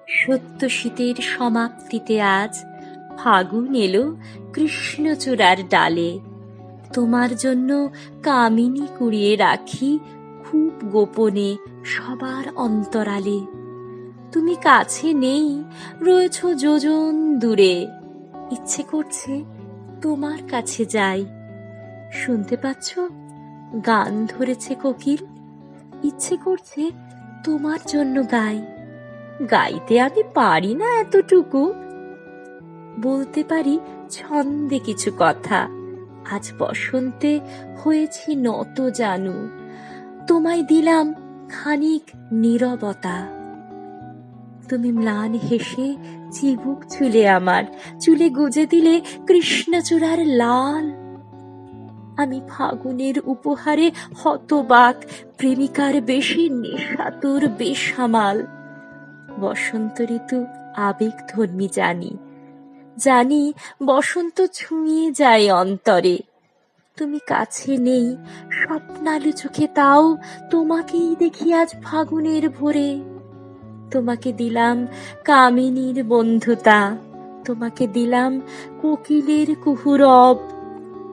সত্য শীতের সমাপ্তিতে আজ ফাগুন এলো কৃষ্ণচূড়ার ডালে। তোমার জন্য কামিনী কুড়িয়ে রাখি খুব গোপনে সবার অন্তরালে। তুমি কাছে নেই, রয়েছ যোজন দূরে। ইচ্ছে করছে তোমার কাছে যাই। শুনতে পাচ্ছ, গান ধরেছে কোকিল। ইচ্ছে করছে তোমার জন্য গাই। গাইতে আমি পারি না এতটুকু, বলতে পারি ছন্দে কিছু কথা। আজ বসন্তে হয়েছি নত জানু, তোমায় দিলাম খানিক নীরবতা। তুমি ম্লান হেসে চিবুক চুলে আমার, চুলে গুজে দিলে কৃষ্ণচূড়ার লাল। আমি ফাগুনের উপহারে হতবাক, প্রেমিকার বেশে নেশাতুর বেসামাল। বসন্ত ঋতু আবেগ ধর্মী জানি, জানি বসন্ত ছুঁয়ে যায় অন্তরে। তুমি কাছে নেই, স্বপ্নালু চোখে তাও তোমাকেই দেখি আজ ফাগুনের ভোরে। তোমাকে দিলাম কামিনীর বন্ধুতা, তোমাকে দিলাম কোকিলের কুহুরব,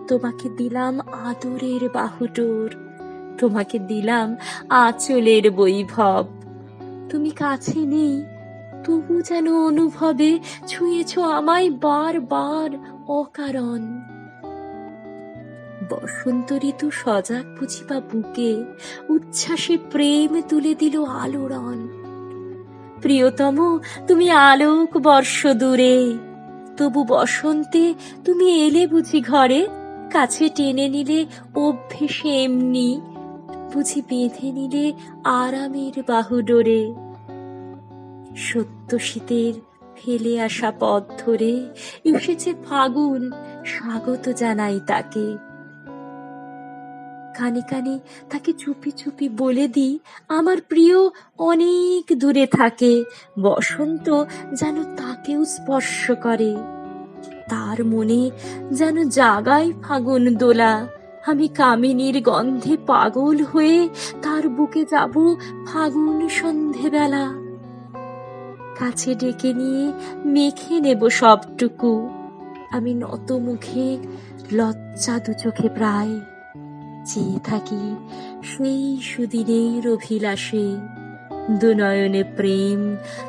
তোমাকে দিলাম আদরের বাহুডোর, তোমাকে দিলাম আঁচলের বৈভব। তুমি কাছে নেই, তবু যেন অনুভবে ছুঁয়েছ আমায় বারবার অকারণ। বসন্ত ঋতু সজাগ বুঝিবা বুকে, উচ্ছ্বাসে প্রেম তুলে দিল আলোড়ন। প্রিয়তম, তুমি আলোক বর্ষ দূরে, তবু বসন্তে তুমি এলে বুঝি ঘরে। কাছে টেনে নিলে অভ্যেসে এমনি, বুঝি বেঁধে নিলে আরামের বাহুডোরে। সত্য শীতের ফেলে আসা পথ ধরে এসেছে ফাগুন, স্বাগত জানাই তাকে। কানে কানে তাকে চুপি চুপি বলে দিই আমার প্রিয় অনেক দূরে থাকে। বসন্ত যেন তাকেও স্পর্শ করে, তার মনে যেন জাগায় ফাগুন দোলা। আমি কামিনীর গন্ধে পাগল হয়ে তার বুকে যাব ফাগুন সন্ধেবেলা। কাছে ডেকে নিয়ে মেখে নেব সবটুকু, আমি নত মুখে লজ্জা দু চোখে প্রায় চেয়ে থাকি সেই সুদিনের অভিলাষে। দুনয়নে প্রেম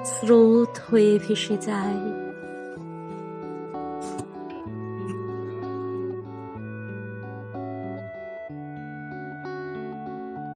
স্রোত হয়ে ভেসে যায়।